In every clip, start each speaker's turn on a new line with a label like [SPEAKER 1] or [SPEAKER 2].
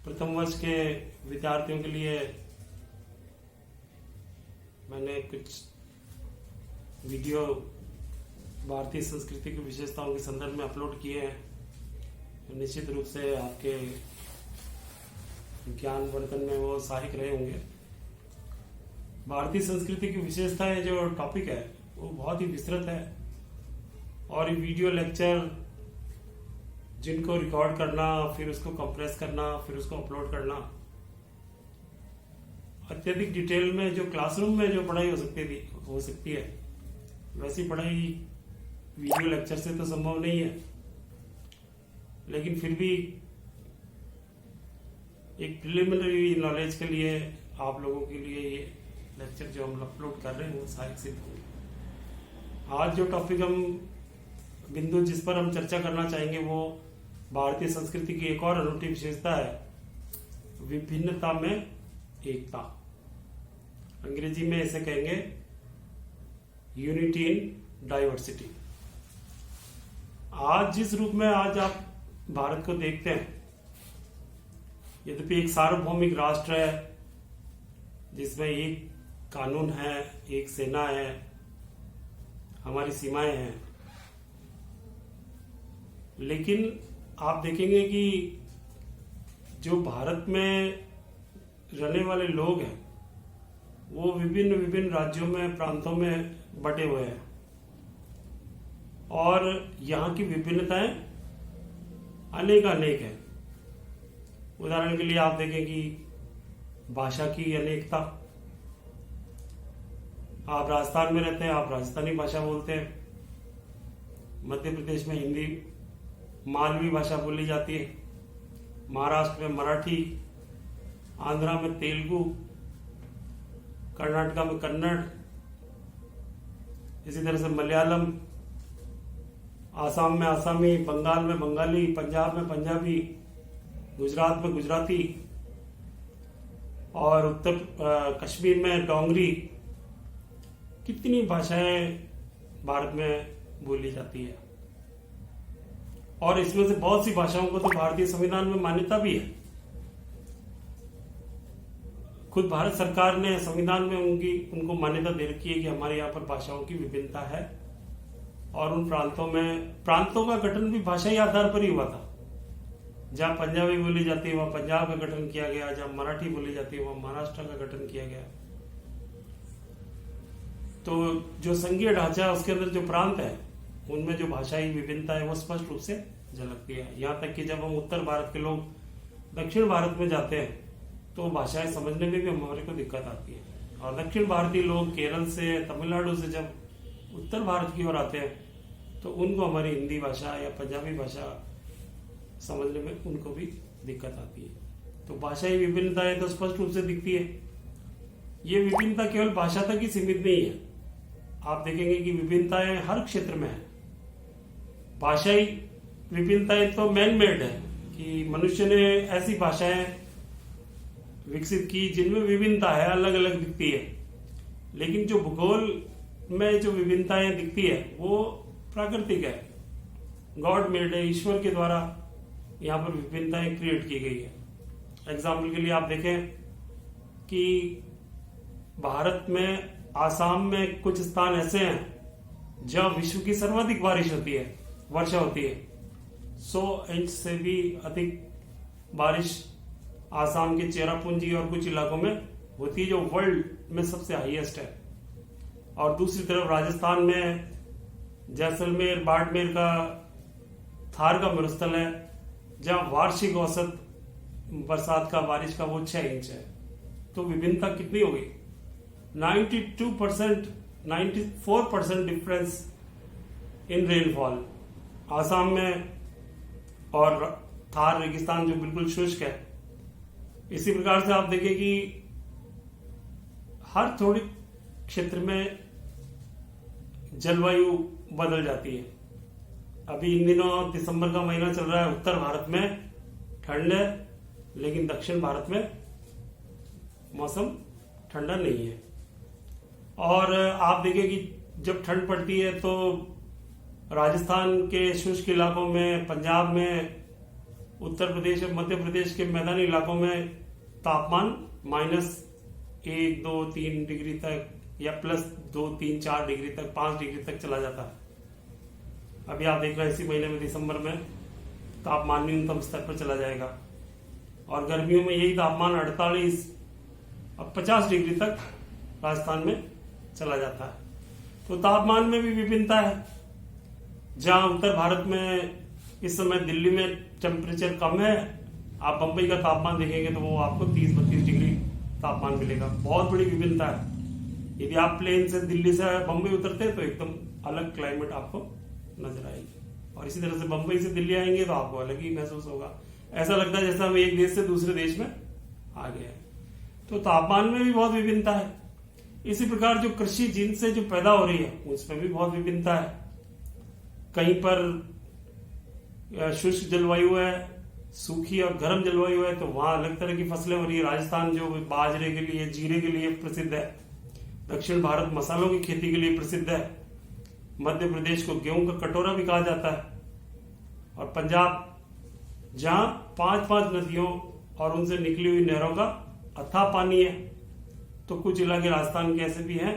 [SPEAKER 1] प्रथम वर्ष के विद्यार्थियों के लिए मैंने कुछ वीडियो भारतीय संस्कृति की विशेषताओं के संदर्भ में अपलोड किए हैं। तो निश्चित रूप से आपके ज्ञानवर्धन में वो सहायक रहे होंगे। भारतीय संस्कृति की विशेषताएं जो टॉपिक है वो बहुत ही विस्तृत है और ये वीडियो लेक्चर जिनको रिकॉर्ड करना, फिर उसको कंप्रेस करना, फिर उसको अपलोड करना, अत्यधिक डिटेल में जो क्लासरूम में जो पढ़ाई हो सकती है वैसी पढ़ाई वीडियो लेक्चर से तो संभव नहीं है। लेकिन फिर भी एक प्रिलिमिनरी नॉलेज के लिए आप लोगों के लिए ये लेक्चर जो हम अपलोड कर रहे हैं वो सहायक सिद्ध होंगे। आज जो टॉपिक बिंदु जिस पर हम चर्चा करना चाहेंगे वो भारतीय संस्कृति की एक और अनूठी विशेषता है विभिन्नता में एकता। अंग्रेजी में इसे कहेंगे यूनिटी इन डाइवर्सिटी। आज जिस रूप में आज आप भारत को देखते हैं, यद्यपि एक सार्वभौमिक राष्ट्र है जिसमें एक कानून है, एक सेना है, हमारी सीमाएं हैं, लेकिन आप देखेंगे कि जो भारत में रहने वाले लोग हैं वो विभिन्न विभिन्न राज्यों में, प्रांतों में बटे हुए हैं और यहाँ की विभिन्नताएं अनेक हैं। उदाहरण के लिए आप देखें कि भाषा की अनेकता। आप राजस्थान में रहते हैं, आप राजस्थानी भाषा बोलते हैं। मध्य प्रदेश में हिंदी, मालवी भाषा बोली जाती है। महाराष्ट्र में मराठी, आंध्रा में तेलुगु, कर्नाटका में कन्नड़, इसी तरह से मलयालम, आसाम में आसामी, बंगाल में बंगाली, पंजाब में पंजाबी, गुजरात में गुजराती और उत्तर कश्मीर में डोंगरी। कितनी भाषाएं भारत में बोली जाती है और इसमें से बहुत सी भाषाओं को तो भारतीय संविधान में मान्यता भी है। खुद भारत सरकार ने संविधान में उनको मान्यता दे रखी है कि हमारे यहाँ पर भाषाओं की विभिन्नता है और उन प्रांतों का गठन भी भाषाई आधार पर ही हुआ था। जहाँ पंजाबी बोली जाती है वहां पंजाब का गठन किया गया, जहाँ मराठी बोली जाती है वहां महाराष्ट्र का गठन किया गया। तो जो संघीय ढांचा है उसके अंदर जो प्रांत है उनमें जो भाषाई विभिन्नता है वो स्पष्ट रूप से झलकती है। यहाँ तक कि जब हम उत्तर भारत के लोग दक्षिण भारत में जाते हैं तो भाषाएं समझने में भी हमारे को दिक्कत आती है और दक्षिण भारतीय लोग केरल से, तमिलनाडु से जब उत्तर भारत की ओर आते हैं तो उनको हमारी हिंदी भाषा या पंजाबी भाषा समझने में उनको भी दिक्कत आती है। तो भाषाई विभिन्नताएं तो स्पष्ट रूप से दिखती है। ये विभिन्नता केवल भाषा तक ही सीमित नहीं है। आप देखेंगे कि विभिन्नताएं हर क्षेत्र में है। भाषाई विभिन्नताएं तो मैन मेड है कि मनुष्य ने ऐसी भाषाएं विकसित की जिनमें विभिन्नता है, अलग अलग दिखती है। लेकिन जो भूगोल में जो विभिन्नताएं दिखती है वो प्राकृतिक है, गॉड मेड है, ईश्वर के द्वारा यहाँ पर विभिन्नताएं क्रिएट की गई है। एग्जाम्पल के लिए आप देखें कि भारत में आसाम में कुछ स्थान ऐसे हैं जहां विश्व की सर्वाधिक बारिश होती है, वर्षा होती है। 100 इंच से भी अधिक बारिश आसाम के चेरापूंजी और कुछ इलाकों में होती है जो वर्ल्ड में सबसे हाईएस्ट है। और दूसरी तरफ राजस्थान में जैसलमेर, बाड़मेर का थार का मरुस्थल है जहां वार्षिक औसत बरसात का, बारिश का वो 6 इंच है। तो विभिन्नता कितनी हो गई? 92%, 94% डिफरेंस इन रेनफॉल आसाम में और थार रेगिस्तान जो बिल्कुल शुष्क है। इसी प्रकार से आप देखें कि हर थोड़े क्षेत्र में जलवायु बदल जाती है। अभी इन दिनों दिसंबर का महीना चल रहा है, उत्तर भारत में ठंड है लेकिन दक्षिण भारत में मौसम ठंडा नहीं है। और आप देखें कि जब ठंड पड़ती है तो राजस्थान के शुष्क इलाकों में, पंजाब में उत्तर प्रदेश और मध्य प्रदेश के मैदानी इलाकों में तापमान -1, 2, 3 डिग्री तक या +2, 3, 4 डिग्री तक, 5 डिग्री तक चला जाता है। अभी आप देख रहे हैं इसी महीने में दिसंबर में तापमान न्यूनतम स्तर पर चला जाएगा और गर्मियों में यही तापमान 48 और 50 डिग्री तक राजस्थान में चला जाता है। तो तापमान में भी विभिन्नता है। जहां उत्तर भारत में इस समय दिल्ली में टेम्परेचर कम है, आप बंबई का तापमान देखेंगे तो वो आपको 30-32 डिग्री तापमान मिलेगा। बहुत बड़ी विभिन्नता है। यदि आप प्लेन से दिल्ली से बंबई उतरते हैं तो एकदम अलग क्लाइमेट आपको नजर आएगी और इसी तरह से बंबई से दिल्ली आएंगे तो आपको अलग ही महसूस होगा। ऐसा लगता है जैसे हम एक देश से दूसरे देश में आ गए हैं। तो तापमान में भी बहुत विभिन्नता है। इसी प्रकार जो कृषि जिनसे जो पैदा हो रही है उसमें भी बहुत विभिन्नता है। कहीं पर शुष्क जलवायु है, सूखी और गर्म जलवायु है, तो वहां अलग तरह की फसलें हो रही है। राजस्थान जो बाजरे के लिए, जीरे के लिए प्रसिद्ध है। दक्षिण भारत मसालों की खेती के लिए प्रसिद्ध है। मध्य प्रदेश को गेहूं का कटोरा भी कहा जाता है और पंजाब जहां 5-5 नदियों और उनसे निकली हुई नहरों का अथाह पानी है। तो कुछ इलाके राजस्थान के ऐसे भी हैं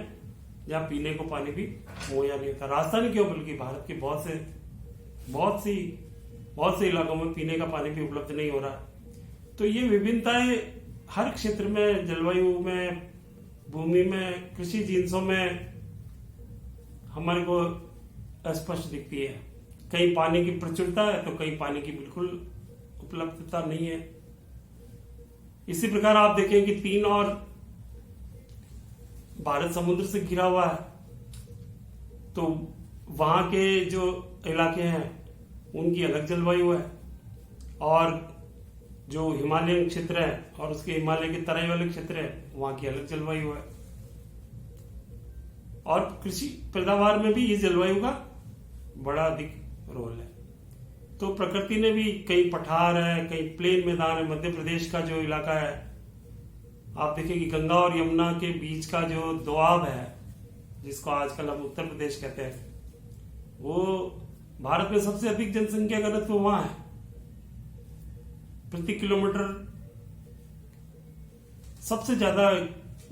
[SPEAKER 1] जहां पीने को पानी भी मुहैया नहीं होता। राजस्थान क्यों, बल्कि भारत के बहुत से इलाकों में पीने का पानी भी उपलब्ध नहीं हो रहा। तो ये विभिन्नताएं हर क्षेत्र में, जलवायु में, भूमि में, कृषि जिन्सों में हमारे को स्पष्ट दिखती है। कहीं पानी की प्रचुरता है तो कहीं पानी की बिल्कुल उपलब्धता नहीं है। इसी प्रकार आप देखें कि 3 और भारत समुद्र से घिरा हुआ है, तो वहां के जो इलाके हैं उनकी अलग जलवायु है और जो हिमालयन क्षेत्र है और उसके हिमालय के तराई वाले क्षेत्र है वहां की अलग जलवायु है। और कृषि पैदावार में भी इस जलवायु का बड़ा अधिक रोल है। तो प्रकृति ने भी, कई पठार है, कई प्लेन मैदान है। मध्य प्रदेश का जो इलाका है, आप देखिए कि गंगा और यमुना के बीच का जो दोआब है, जिसको आजकल हम उत्तर प्रदेश कहते हैं, वो भारत में सबसे अधिक जनसंख्या घनत्व तो वहां है। प्रति किलोमीटर सबसे ज्यादा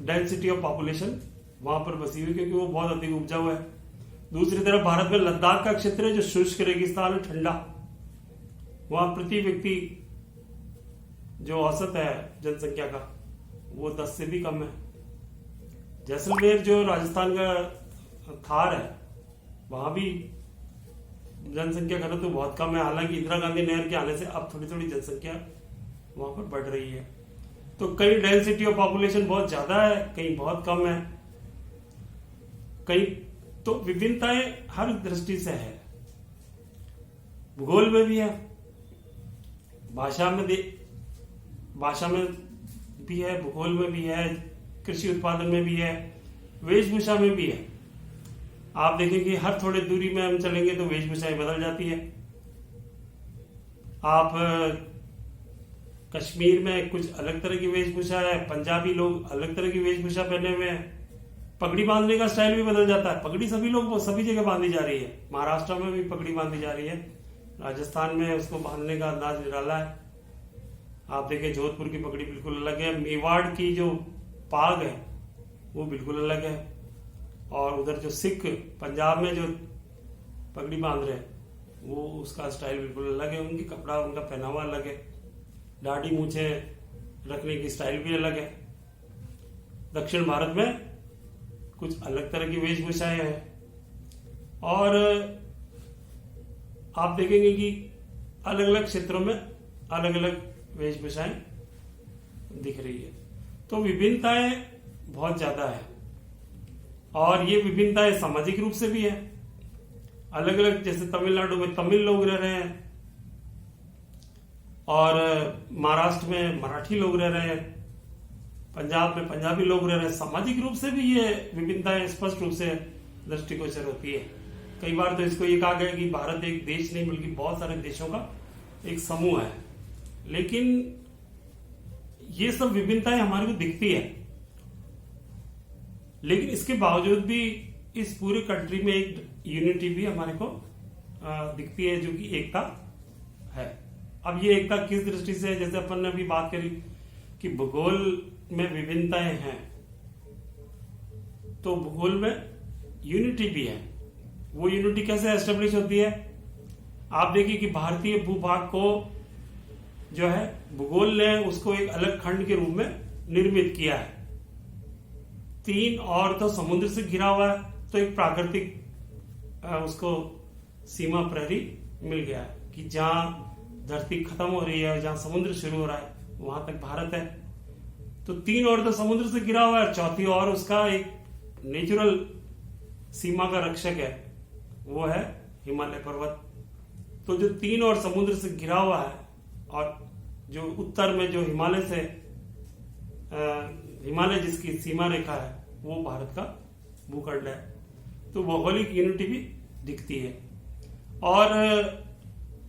[SPEAKER 1] डेंसिटी ऑफ पॉपुलेशन वहां पर बसी हुई, क्योंकि वो बहुत अधिक उपजाऊ है। दूसरी तरफ भारत में लद्दाख का क्षेत्र है जो शुष्क रेगिस्तान है, ठंडा। वहां प्रति व्यक्ति जो औसत है जनसंख्या का वो 10 से भी कम है। जैसलमेर जो राजस्थान का थार है, वहां भी जनसंख्या घनत्व तो बहुत कम है। हालांकि इंदिरा गांधी नहर के आने से अब थोड़ी थोड़ी जनसंख्या वहां पर बढ़ रही है। तो कहीं डेंसिटी ऑफ पॉपुलेशन बहुत ज्यादा है, कहीं बहुत कम है, कहीं तो विभिन्नताएं हर दृष्टि से है। भूगोल में भी है, भाषा में भी है, भूगोल में भी है, कृषि उत्पादन में भी है, वेशभूषा में भी है। आप देखें कि हर थोड़े दूरी में हम चलेंगे तो वेशभूषाएं बदल जाती है। आप कश्मीर में कुछ अलग तरह की वेशभूषा है, पंजाबी लोग अलग तरह की वेशभूषा पहने हुए हैं। पगड़ी बांधने का स्टाइल भी बदल जाता है। पगड़ी सभी जगह बांधी जा रही है। महाराष्ट्र में भी पगड़ी बांधी जा रही है, राजस्थान में उसको बांधने का अंदाज निराला है। आप देखें जोधपुर की पगड़ी बिल्कुल अलग है, मेवाड़ की जो पाग है वो बिल्कुल अलग है, और उधर जो सिख पंजाब में जो पगड़ी बांध रहे हैं वो उसका स्टाइल बिल्कुल अलग है। उनकी कपड़ा, उनका पहनावा अलग है। दाढ़ी मूछे रखने की स्टाइल भी अलग है। दक्षिण भारत में कुछ अलग तरह की वेशभूषाएं हैं और आप देखेंगे कि अलग अलग क्षेत्रों में अलग अलग वेशभूषाएं दिख रही है। तो विभिन्नताएं बहुत ज्यादा है और ये विभिन्नताएं सामाजिक रूप से भी है। अलग अलग, जैसे तमिलनाडु में तमिल लोग रह रहे हैं और महाराष्ट्र में मराठी लोग रह रहे हैं, पंजाब में पंजाबी लोग रह रहे हैं। सामाजिक रूप से भी ये विभिन्नताएं स्पष्ट रूप से दृष्टिगोचर होती है। कई बार तो इसको ये कहा गया कि भारत एक देश नहीं बल्कि बहुत सारे देशों का एक समूह है, लेकिन ये सब विभिन्नताएं हमारे को दिखती है, लेकिन इसके बावजूद भी इस पूरे कंट्री में एक यूनिटी भी हमारे को दिखती है, जो कि एकता है। अब ये एकता किस दृष्टि से है, जैसे अपन ने अभी बात करी कि भूगोल में विभिन्नताएं हैं, तो भूगोल में यूनिटी भी है। वो यूनिटी कैसे एस्टेब्लिश होती है? आप देखिए कि भारतीय भूभाग को जो है भूगोल ने उसको एक अलग खंड के रूप में निर्मित किया है। 3 और तो समुद्र से घिरा हुआ है, तो एक प्राकृतिक उसको सीमा प्रहरी मिल गया है कि जहां धरती खत्म हो रही है, जहां समुद्र शुरू हो रहा है, वहां तक भारत है। तो 3 और तो समुद्र से घिरा हुआ है, चौथी और उसका एक नेचुरल सीमा का रक्षक है, वो है हिमालय पर्वत। तो जो 3 और समुद्र से घिरा हुआ है, और जो उत्तर में जो हिमालय जिसकी सीमा रेखा है, वो भारत का भूखंड है। तो भौगोलिक यूनिटी भी दिखती है, और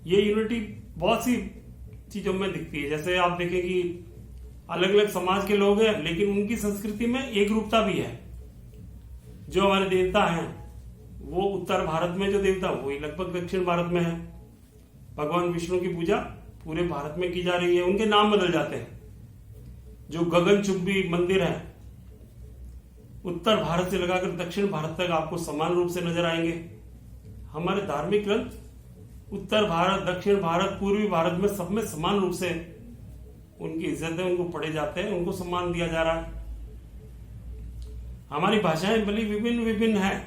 [SPEAKER 1] ये यूनिटी बहुत सी चीजों में दिखती है। जैसे आप देखें कि अलग अलग समाज के लोग हैं, लेकिन उनकी संस्कृति में एक रूपता भी है। जो हमारे देवता हैं, वो उत्तर भारत में जो देवता, वही लगभग दक्षिण भारत में है। भगवान विष्णु की पूजा पूरे भारत में की जा रही है, उनके नाम बदल जाते हैं। जो गगनचुंबी मंदिर है, उत्तर भारत से लगाकर दक्षिण भारत तक आपको समान रूप से नजर आएंगे। हमारे धार्मिक ग्रंथ उत्तर भारत, दक्षिण भारत, पूर्वी भारत में सब में समान रूप से उनकी इज्जत है, उनको पढ़े जाते हैं, उनको सम्मान दिया जा रहा है। हमारी भाषाएं भले विभिन्न हैं,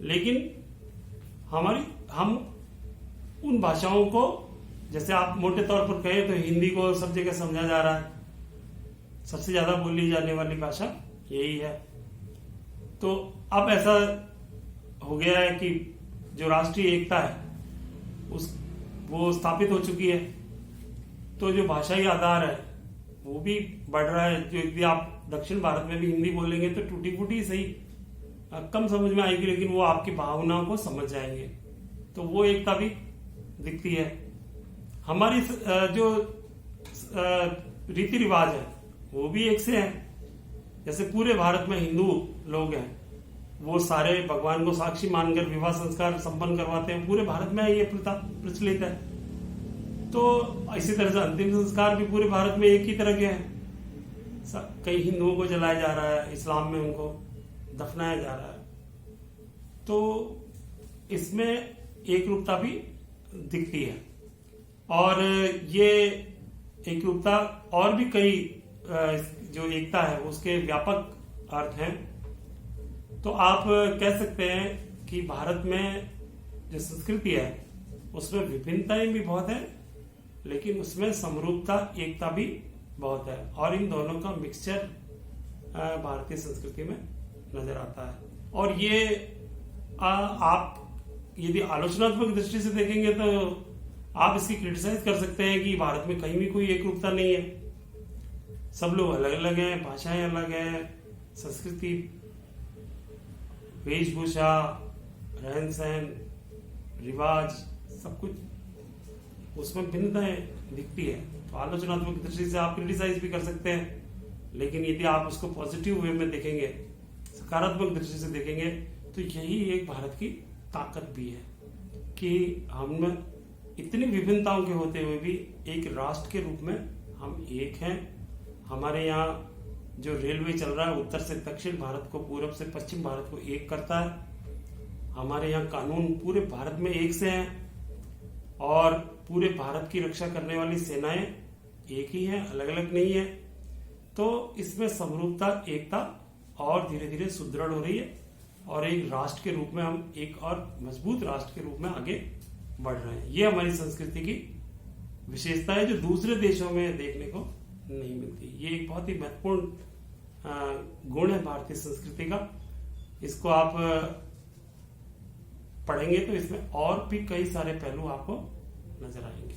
[SPEAKER 1] लेकिन हम उन भाषाओं को, जैसे आप मोटे तौर पर कहें तो हिंदी को सब जगह समझा जा रहा है, सबसे ज्यादा बोली जाने वाली भाषा यही है। तो अब ऐसा हो गया है कि जो राष्ट्रीय एकता है वो स्थापित हो चुकी है। तो जो भाषाई आधार है वो भी बढ़ रहा है। जो यदि आप दक्षिण भारत में भी हिंदी बोलेंगे तो टूटी फूटी सही कम समझ में आएगी, लेकिन वो आपकी भावनाओं को समझ जाएंगे, तो वो एकता भी दिखती है। हमारी जो रीति रिवाज है वो भी एक से है। जैसे पूरे भारत में हिंदू लोग हैं, वो सारे भगवान को साक्षी मानकर विवाह संस्कार संपन्न करवाते हैं। पूरे भारत में ये प्रथा प्रचलित है। तो इसी तरह से अंतिम संस्कार भी पूरे भारत में एक ही तरह के हैं। कई हिंदुओं को जलाया जा रहा है, इस्लाम में उनको दफनाया जा रहा है। तो इसमें एक रूपता भी दिखती है, और ये एक रूपता और भी कई जो एकता है उसके व्यापक अर्थ हैं। तो आप कह सकते हैं कि भारत में जो संस्कृति है उसमें विभिन्नताएं भी बहुत है, लेकिन उसमें समरूपता, एकता भी बहुत है, और इन दोनों का मिक्सचर भारतीय संस्कृति में नजर आता है। और ये आप यदि आलोचनात्मक दृष्टि से देखेंगे तो आप इसकी क्रिटिसाइज कर सकते हैं कि भारत में कहीं भी कोई एक रूपता नहीं है। सब लोग अलग अलग हैं, भाषाएं अलग हैं, संस्कृति, वेशभूषा, रहन सहन, रिवाज, सब कुछ उसमें भिन्नताएं दिखती है। तो आलोचनात्मक दृष्टि से आप क्रिटिसाइज भी कर सकते हैं, लेकिन यदि आप उसको पॉजिटिव वे में देखेंगे, सकारात्मक दृष्टि से देखेंगे, तो यही एक भारत की ताकत भी है कि हम इतनी विभिन्नताओं के होते हुए भी एक राष्ट्र के रूप में हम एक हैं। हमारे यहाँ जो रेलवे चल रहा है, उत्तर से दक्षिण भारत को, पूरब से पश्चिम भारत को एक करता है। हमारे यहाँ कानून पूरे भारत में एक से हैं, और पूरे भारत की रक्षा करने वाली सेनाएं एक ही हैं, अलग अलग नहीं है। तो इसमें समरूपता, एकता और धीरे धीरे सुदृढ़ हो रही है, और एक राष्ट्र के रूप में हम एक और मजबूत राष्ट्र के रूप में आगे बढ़ रहे हैं। ये हमारी संस्कृति की विशेषता है, जो दूसरे देशों में देखने को नहीं मिलती। ये एक बहुत ही महत्वपूर्ण गुण है भारतीय संस्कृति का। इसको आप पढ़ेंगे तो इसमें और भी कई सारे पहलू आपको नजर आएंगे।